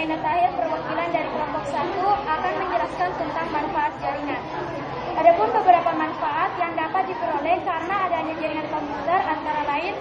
Aina Tahir, perwakilan dari kelompok 1, akan menjelaskan tentang manfaat jaringan. Adapun beberapa manfaat yang dapat diperoleh karena adanya jaringan komputer antara lain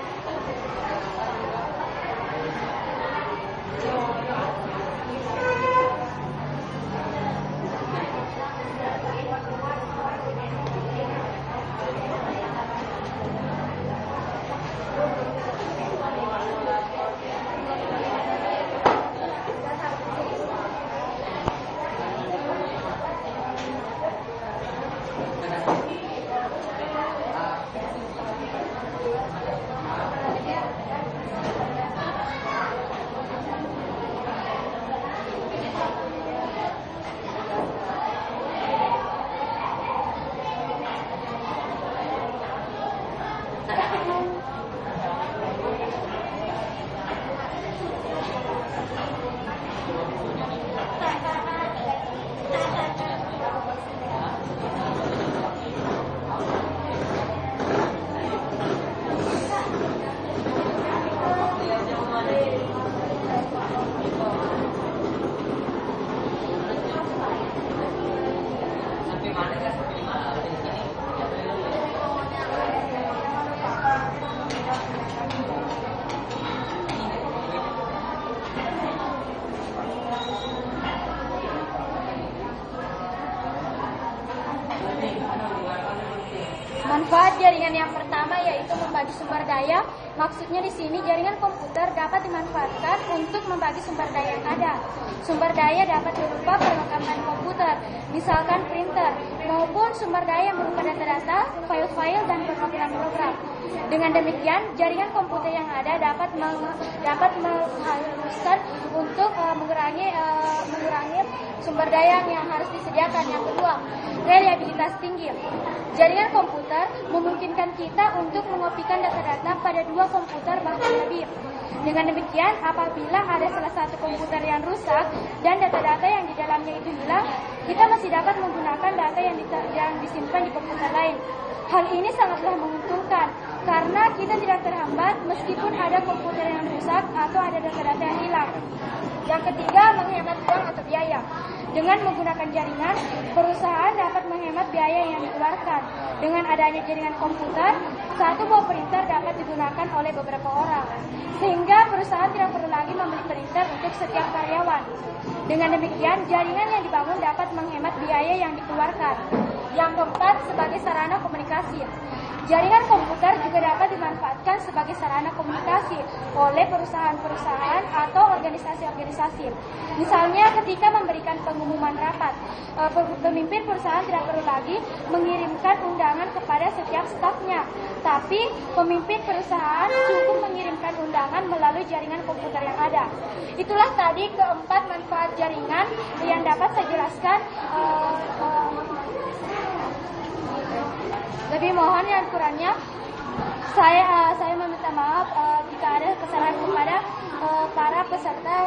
manfaat jaringan yang pertama yaitu membagi sumber daya. Maksudnya di sini jaringan komputer dapat dimanfaatkan untuk membagi sumber daya yang ada. Sumber daya dapat berupa perlengkapan komputer, misalkan printer, maupun sumber daya berupa data-data, file-file, dan program-program. Dengan demikian, jaringan komputer yang ada dapat mengharuskan untuk mengurangi sumber daya yang harus disediakan. Yang kedua, reliabilitas tinggi. Jaringan komputer memungkinkan kita untuk mengopikan data-data pada dua komputer bahkan lebih. Dengan demikian, apabila ada salah satu komputer yang rusak dan data-data yang di dalamnya itu hilang, kita masih dapat menggunakan data yang disimpan di komputer lain. Hal ini sangatlah menguntungkan karena kita tidak terhambat meskipun ada komputer yang rusak atau ada data-data yang hilang. Yang ketiga, menghemat uang atau biaya. Dengan menggunakan jaringan, perusahaan dapat menghemat biaya yang dikeluarkan. Dengan adanya jaringan komputer, satu buah printer dapat digunakan oleh beberapa orang, sehingga perusahaan tidak perlu lagi membeli printer untuk setiap karyawan. Dengan demikian, jaringan yang dibangun dapat menghemat biaya yang dikeluarkan. Yang keempat, sebagai sarana komunikasi. Jaringan komputer juga dapat dimanfaatkan sebagai sarana komunikasi oleh perusahaan-perusahaan atau organisasi-organisasi. Misalnya ketika memberikan pengumuman rapat, pemimpin perusahaan tidak perlu lagi mengirimkan undangan kepada setiap stafnya, tapi pemimpin perusahaan cukup mengirimkan undangan melalui jaringan komputer yang ada. Itulah tadi keempat manfaat jaringan yang dapat saya jelaskan. Lebih mohon yang kurangnya saya meminta maaf jika ada kesalahan kepada para peserta.